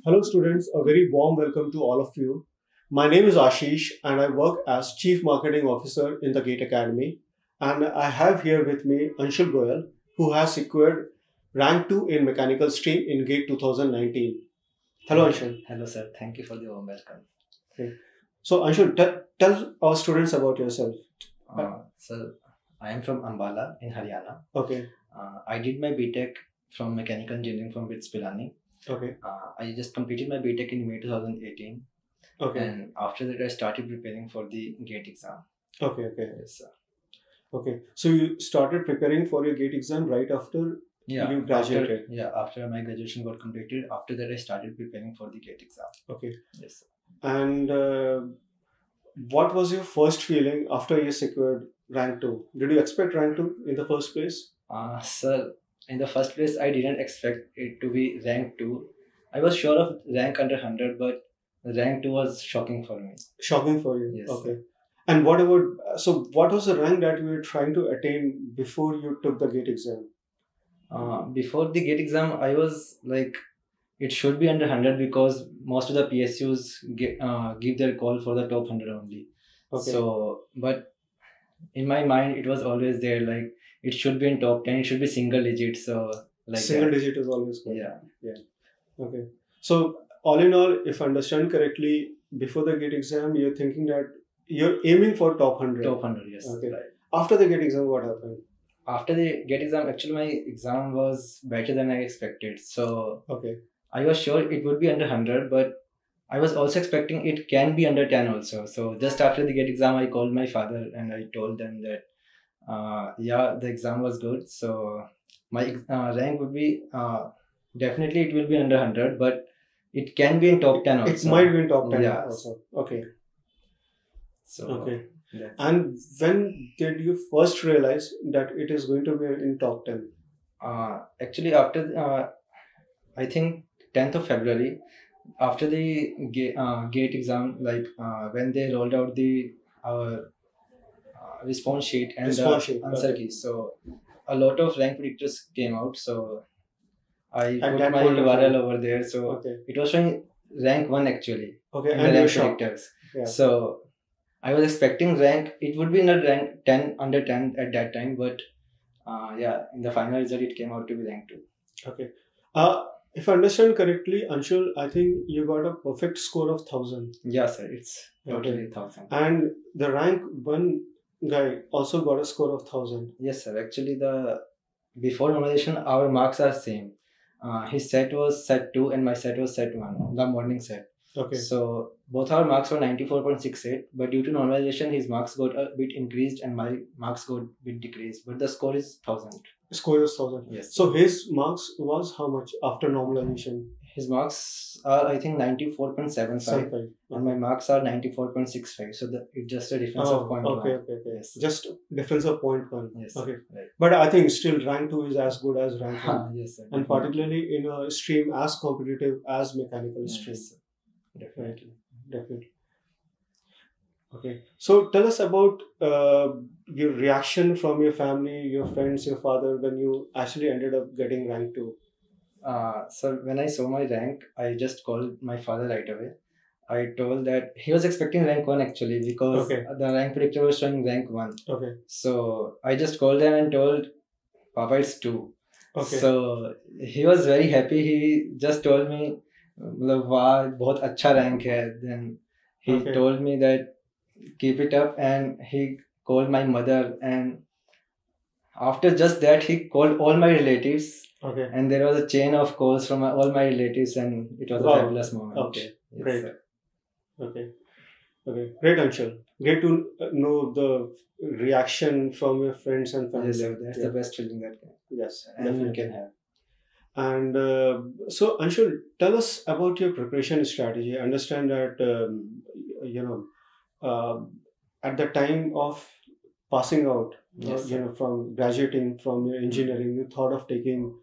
Hello, students. A very warm welcome to all of you. My name is Ashish, and I work as Chief Marketing Officer in the GATE Academy. And I have here with me Anshul Goel, who has secured rank 2 in mechanical stream in GATE 2019. Hello, Anshul. Hello, sir. Thank you for the warm welcome. Okay. So, Anshul, tell our students about yourself. Sir, I am from Ambala in Haryana. Okay. I did my BTech from mechanical engineering from BITS Pilani. Okay. I just completed my BTech in May 2018. Okay. And after that, I started preparing for the GATE exam. Okay. Okay. Yes, sir. Okay. So you started preparing for your GATE exam right after you graduated? After my graduation got completed, after that I started preparing for the GATE exam. Okay. Yes, sir. And what was your first feeling after you secured rank 2? Did you expect rank 2 in the first place? Sir, in the first place, I didn't expect it to be rank 2. I was sure of rank under 100, but rank 2 was shocking for me. Shocking for you? Yes. Okay. And what was the rank that you were trying to attain before you took the GATE exam? Before the GATE exam, I was like, it should be under 100 because most of the PSUs give their call for the top 100 only. Okay. So, but in my mind, it was always there, like, it should be in top 10, it should be single digit. So, like, single digit is always good. Yeah. Okay. So, all in all, if I understand correctly, before the GATE exam, you're thinking that you're aiming for top 100. Top 100, yes. Okay. Right. After the GATE exam, what happened? After the GATE exam, actually, my exam was better than I expected. So, okay, I was sure it would be under 100, but I was also expecting it can be under 10 also. So, just after the GATE exam, I called my father and I told them that, the exam was good. So, my rank would be, definitely it will be under 100, but it can be in top 10 also. It might be in top 10 Yeah. also. Okay. So, okay. And when did you first realize that it is going to be in top 10? Actually, after I think 10th of February, after the GATE exam, like when they rolled out the response sheet and the answer keys, so a lot of rank predictors came out. So I put my URL over there. So it was showing rank 1 actually. Okay, in the rank predictors. Yeah. So I was expecting rank, it would be in a rank 10, under 10 at that time, but in the final result, it came out to be rank 2. Okay. If I understand correctly, Anshul, I think you got a perfect score of 1000. Yeah, sir. It's totally 1000. And the rank 1 guy also got a score of 1000. Yes, sir. Actually, before normalization, our marks are same. His set was set 2 and my set was set 1, the morning set. Okay. So both our marks were 94.68, but due to normalization, his marks got a bit increased and my marks got a bit decreased. But the score is 1000. Score is 1000. Yes. So his marks was how much after normalization? His marks are, I think, 94.75 and my marks are 94.65. So it's just a difference of 0.1. Okay. Yes. Just difference of 0.1. Yes. Okay. Right. But I think still rank 2 is as good as rank 1. Yes, sir. And particularly in a stream as competitive as mechanical stream. Yes, definitely. Okay. So tell us about your reaction from your family, your friends, your father when you actually ended up getting rank 2. So when I saw my rank, I just called my father right away. I told that he was expecting rank 1 actually because the rank predictor was showing rank 1. Okay. So I just called him and told, Papa, it's 2. Okay. So he was very happy. He just told me, wow, बहुत अच्छा rank है. Then he told me that keep it up, and he called my mother, and after just that he called all my relatives. Okay. And there was a chain of calls from all my relatives, and it was a fabulous moment. Okay. Yes, great. Sir. Okay. Great, Anshul. Great to know the reaction from your friends and family. Yes, sir. That's the best feeling that anyone can have. And so, Anshul, tell us about your preparation strategy. I understand that at the time of passing out, from graduating from your engineering, you thought of taking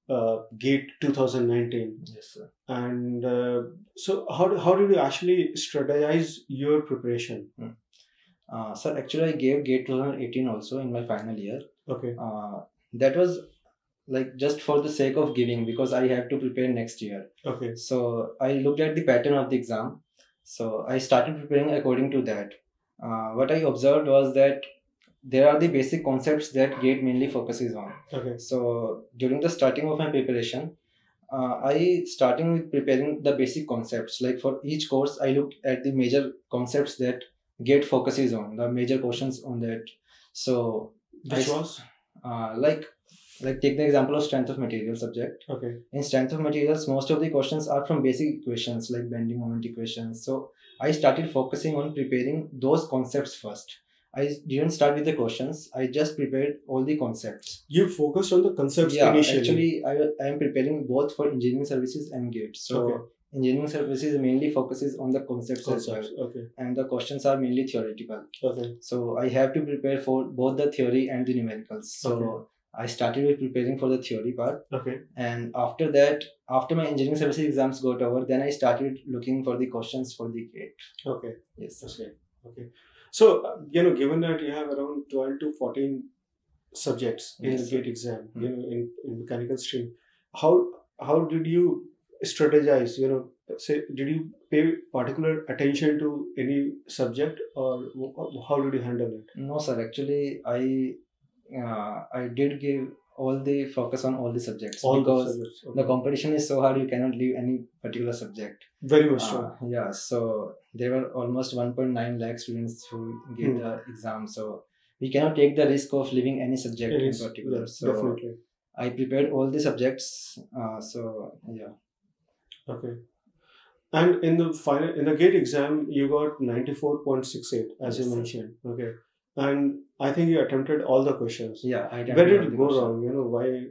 GATE 2019. Yes, sir. And so how did you actually strategize your preparation? Sir, actually I gave GATE 2018 also in my final year. Okay. That was like just for the sake of giving, because I have to prepare next year. Okay. So I looked at the pattern of the exam. So I started preparing according to that. What I observed was that there are the basic concepts that GATE mainly focuses on. Okay. So during the starting of my preparation, I starting with preparing the basic concepts. Like for each course, I looked at the major concepts that GATE focuses on, the major questions on that. So which was like take the example of strength of material subject. Okay. In strength of materials, most of the questions are from basic equations like bending moment equations. So I started focusing on preparing those concepts first. I didn't start with the questions. I just prepared all the concepts. You focused on the concepts initially. Actually, I am preparing both for engineering services and GATE. So engineering services mainly focuses on the concepts as well. Okay. And the questions are mainly theoretical. Okay. So I have to prepare for both the theory and the numericals. So I started with preparing for the theory part. Okay. And after that, after my engineering services exams got over, then I started looking for the questions for the GATE. Okay. Yes. Okay. So, given that you have around 12 to 14 subjects in the GATE exam, in mechanical stream, how did you strategize? Say, did you pay particular attention to any subject, or how did you handle it? No, sir. Actually, I did give all the focus on all the subjects, because the competition is so hard. You cannot leave any particular subject. Very much so. Yeah. So there were almost 1.9 lakh students who gave the exam. So we cannot take the risk of leaving any subject in particular. Yeah, so definitely. I prepared all the subjects. Okay. And in the GATE exam, you got 94.68, as you mentioned. Okay. And I think you attempted all the questions. Yeah, I attempted. Where did it go wrong? Why?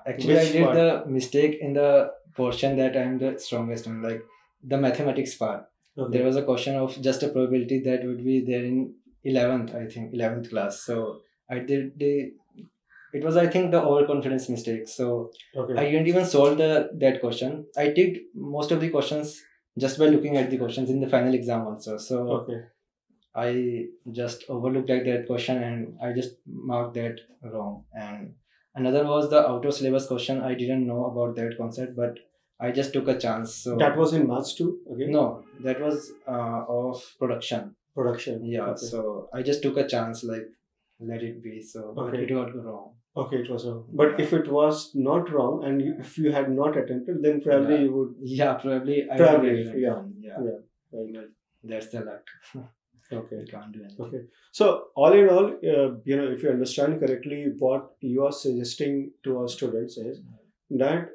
Actually, I did the mistake in the portion that I'm the strongest in, like the mathematics part. Okay. There was a question of just a probability that would be there in 11th class. So I did it was, I think, the overconfidence mistake. So I didn't even solve that question. I did most of the questions just by looking at the questions in the final exam also. So I just overlooked that question and I just marked that wrong. And another was the out of syllabus question. I didn't know about that concept, but I just took a chance. So that was in maths too? No, that was of production. Yeah. Okay. So I just took a chance, like let it be. So but it got wrong. Okay, it was wrong. But if it was not wrong and if you had not attempted, then probably you would. Yeah, probably. Yeah. Well, that's the luck. Okay. You can't do anything. Okay. So all in all, if you understand correctly, what you are suggesting to our students is that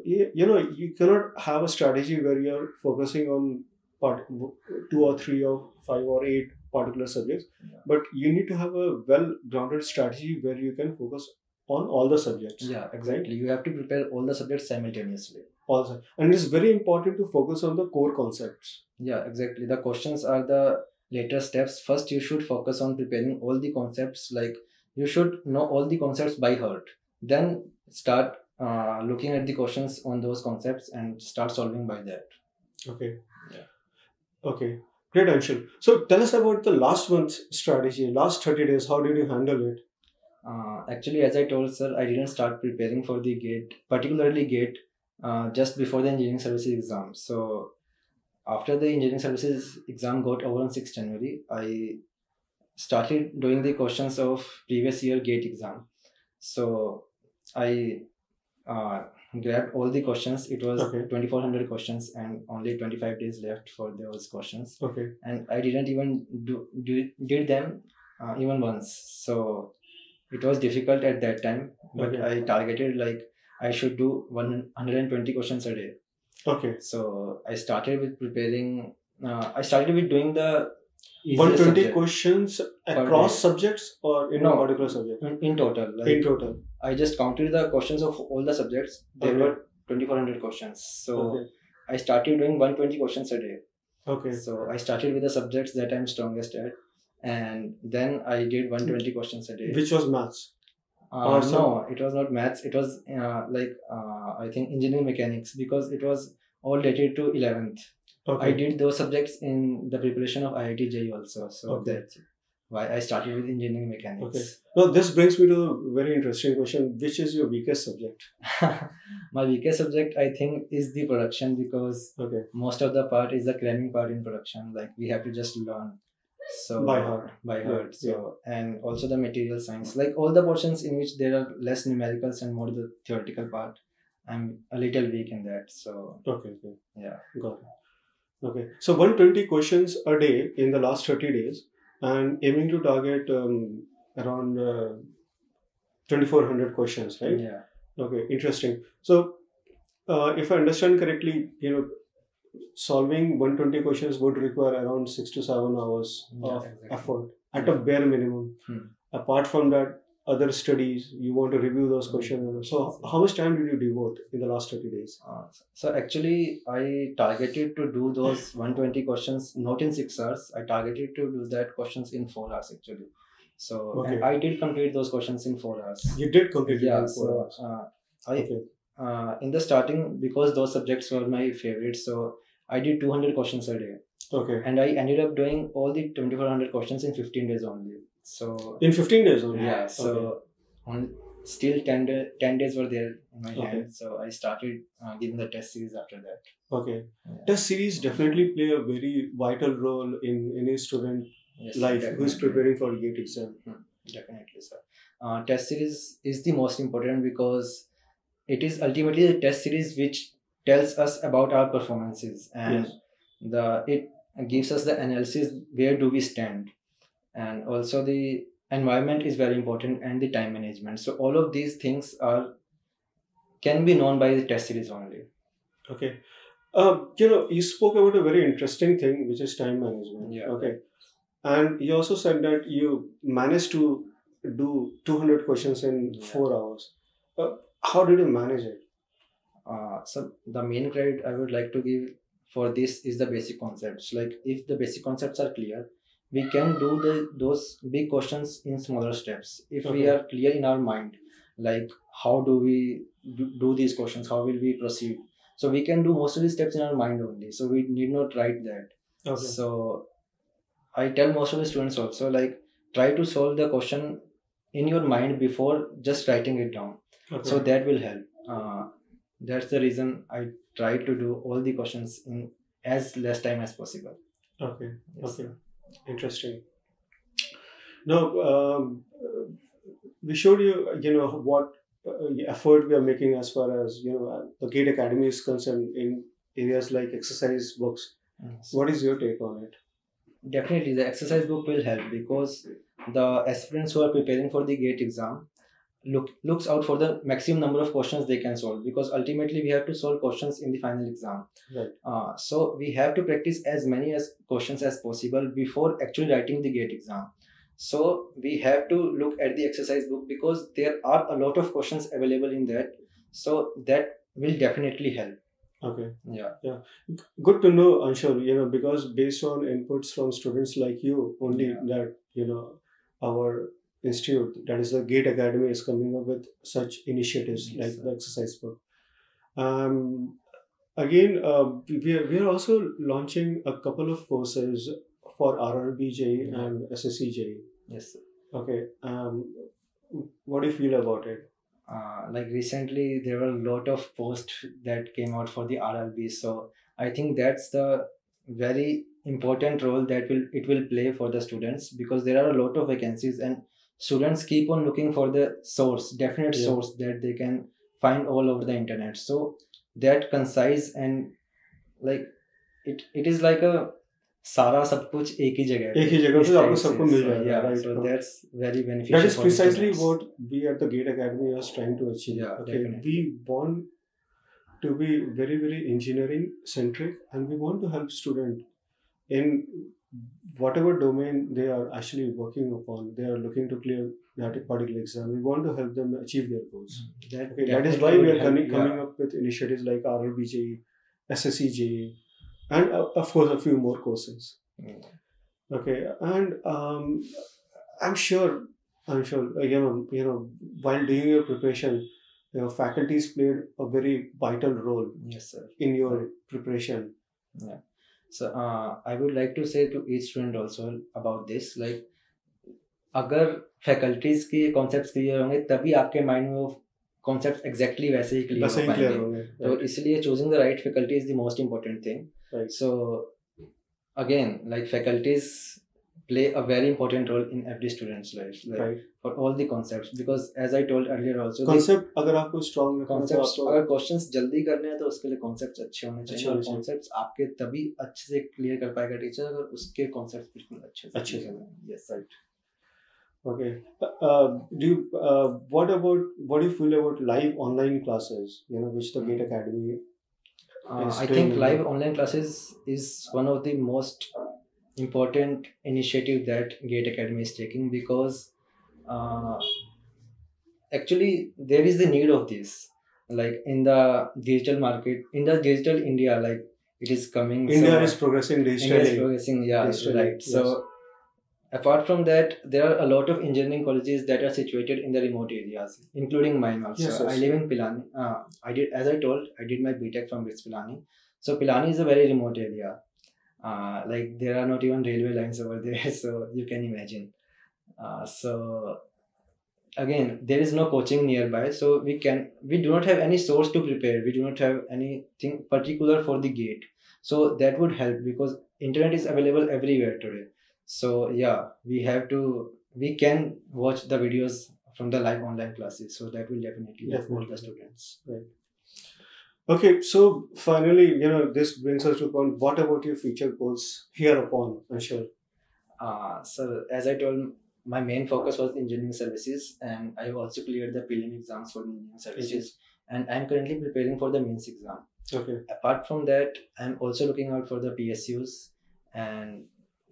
you cannot have a strategy where you are focusing on 2 or 3 or 5 or 8 particular subjects, but you need to have a well-grounded strategy where you can focus on all the subjects. Yeah, exactly. You have to prepare all the subjects simultaneously. Also, and it's very important to focus on the core concepts. Yeah, exactly. The questions are the later steps. First, you should focus on preparing all the concepts. Like you should know all the concepts by heart. Then start looking at the questions on those concepts and start solving by that. Okay. Yeah. Okay. Great, Anshul. So tell us about the last month's strategy. Last 30 days, how did you handle it? Actually, as I told, sir, I didn't start preparing for the GATE, particularly GATE, just before the engineering services exam. So after the engineering services exam got over on 6th January, I started doing the questions of previous year GATE exam. So I grabbed all the questions. It was 2,400 questions and only 25 days left for those questions. Okay. And I didn't even did them even once. So it was difficult at that time, but I targeted like I should do 120 questions a day. Okay. So I started with preparing. I started with doing the 120 questions across subjects or in a particular subject? In total. In total. I just counted the questions of all the subjects. There were 2,400 questions. So I started doing 120 questions a day. Okay. So I started with the subjects that I'm strongest at. And then I did 120 questions a day. Which was maths? No, it was not maths. It was I think engineering mechanics, because it was all related to 11th. I did those subjects in the preparation of IIT JEE also. So that's it. why I started with engineering mechanics. Okay. Now this brings me to a very interesting question. Which is your weakest subject? My weakest subject, I think, is the production, because most of the part is the cramming part in production. Like we have to just learn. So by heart. So and also the material science, like all the portions in which there are less numericals and more the theoretical part, I'm a little weak in that. So got it. Okay, so 120 questions a day in the last 30 days, and aiming to target around 2400 questions, right? Yeah. Okay, interesting. So if I understand correctly, solving 120 questions would require around 6 to 7 hours of effort at a bare minimum. Apart from that, other studies, you want to review those questions. So how much time did you devote in the last 30 days? So actually, I targeted to do those 120 questions not in 6 hours. I targeted to do that questions in 4 hours actually. So and I did complete those questions in 4 hours. You did complete it in 4 hours. In the starting, because those subjects were my favorites, so I did 200 questions a day. Okay. And I ended up doing all the 2400 questions in 15 days only. So in 15 days only? Yeah. So still 10 days were there in my hand. So I started giving the test series after that. Okay. Test series definitely play a very vital role in any student life who is preparing for GATE exam. Definitely, sir. Test series is the most important, because it is ultimately the test series which tells us about our performances, and it gives us the analysis where do we stand, and also the environment is very important, and the time management. So all of these things can be known by the test series only. Okay. You spoke about a very interesting thing, which is time management. Yeah. Okay. And you also said that you managed to do 200 questions in 4 hours. How did you manage it? So the main credit I would like to give for this is the basic concepts. Like if the basic concepts are clear, we can do those big questions in smaller steps. If we are clear in our mind, like how do we do these questions, how will we proceed? So we can do most of these steps in our mind only. So we need not write that. So I tell most of the students also, like, try to solve the question in your mind before just writing it down. So that will help. That's the reason I try to do all the questions in as less time as possible. Okay. Interesting. Now, we showed you, what effort we are making as far as, the GATE Academy is concerned in areas like exercise books. What is your take on it? Definitely, the exercise book will help, because the aspirants who are preparing for the GATE exam looks out for the maximum number of questions they can solve, because ultimately we have to solve questions in the final exam. Right. So we have to practice as many questions as possible before actually writing the GATE exam. So we have to look at the exercise book, because there are a lot of questions available in that. So that will definitely help. Okay. Yeah. Good to know, Anshul, because based on inputs from students like you, only that, our institute, that is the GATE Academy, is coming up with such initiatives like the exercise book. Again, we are also launching a couple of courses for RRBJ and SSCJ. Yes, sir. Okay. What do you feel about it? Like recently there were a lot of posts that came out for the RRB, so I think that's the very important role that it will play for the students, because there are a lot of vacancies and students keep on looking for the definite source that they can find all over the internet. So that concise and like it is like a सारा सब कुछ एक ही जगह पे आपको सबको मिल जाएगा, right? So that's very beneficial. That is precisely what we at the GATE Academy are trying to achieve. We want to be very, very engineering centric, and we want to help students in whatever domain they are actually working upon. They are looking to clear that particular exam. We want to help them achieve their goals. That is why we are coming up with initiatives like RRBJ, SSCJ, and of course a few more courses. Okay, and I'm sure, while doing your preparation, faculties played a very vital role. Yes, sir. In your preparation. Yeah. So I would like to say to each student also about this, like अगर faculties के concepts clear होंगे तभी आपके mind में वो concept exactly वैसे ही clear हो पाएंगे. तो इसलिए choosing the right faculty is the most important thing. So again like faculties play a very important role in every student's life, like for all the concepts, because as I told earlier also, concept अगर आपको strong concepts अगर questions जल्दी करने हैं तो उसके लिए concepts अच्छे होने चाहिए, और concepts आपके तभी अच्छे से clear कर पाएगा टीचर अगर उसके concepts बिल्कुल अच्छे से. Yes, right. Okay. What do you feel about live online classes, which the GATE Academy I think live online classes is one of the most important initiative that GATE Academy is taking, because actually there is the need of this, like in the digital market, in the digital India, like it is coming. India is progressing digitally. India is progressing, yeah, digitally, right. Yes. So apart from that, there are a lot of engineering colleges that are situated in the remote areas, including mine also. Yes. I live in Pilani. As I told, I did my BTech from Pilani. So Pilani is a very remote area. Like there are not even railway lines over there, so you can imagine. So again, there is no coaching nearby, so we do not have any source to prepare. We do not have anything particular for the GATE. So that would help, because internet is available everywhere today. So yeah, we can watch the videos from the live online classes. So that will definitely help the students. Right. Okay, so finally, this brings us to the point. What about your future goals hereupon, Anshul? So as I told, my main focus was engineering services, and I have also cleared the prelim exams for engineering services, and I'm currently preparing for the mains exam. Okay. Apart from that, I'm also looking out for the PSUs and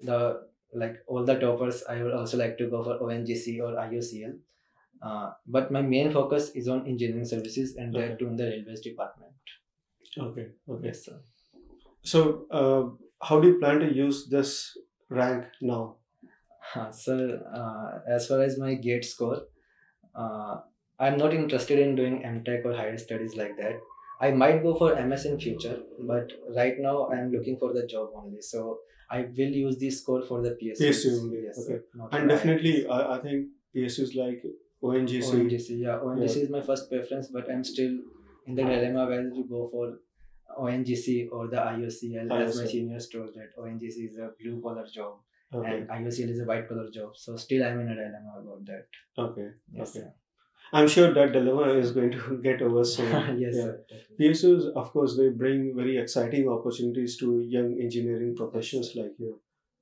all the toppers. I would also like to go for ONGC or IOCL. But my main focus is on engineering services, and that too in the railways department. Okay. Yes, sir. So, how do you plan to use this rank now? Sir, as far as my GATE score, I'm not interested in doing MTech or higher studies like that. I might go for MS in future, but right now I'm looking for the job only. So I will use this score for the PSU. PSU only. Yes, okay. And definitely, I think PSUs like ONGC. ONGC is my first preference, but I'm still in the dilemma whether to go for ONGC or the IOCL. As my seniors told that ONGC is a blue collar job. Okay. And IOCL is a white collar job. So still I'm in a dilemma about that. Okay. Yes, okay. I'm sure that dilemma is going to get over soon. Yes, sir. PSUs, of course, they bring very exciting opportunities to young engineering professionals like you.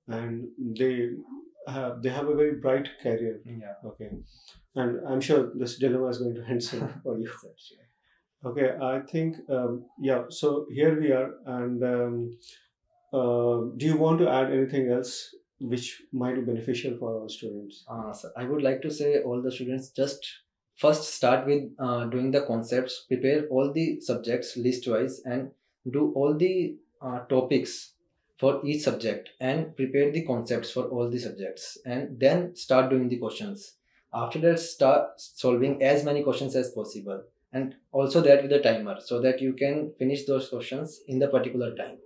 And they have a very bright career. Yeah. Okay. And I'm sure this dilemma is going to end soon for you. Okay, I think, so here we are. And do you want to add anything else which might be beneficial for our students? So I would like to say all the students just first start with doing the concepts, prepare all the subjects list-wise, and do all the topics for each subject, and prepare the concepts for all the subjects, and then start doing the questions. After that, start solving as many questions as possible, and also that with a timer, so that you can finish those questions in the particular time.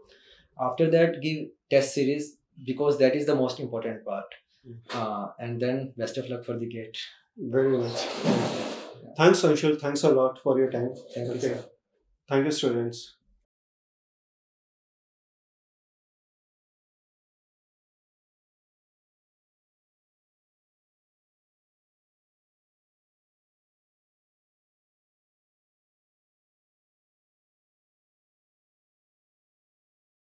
After that, give test series, because that is the most important part. And then best of luck for the GATE. Very much. Thanks, Anshul. Thanks a lot for your time. Thank you, sir. Thank you, students.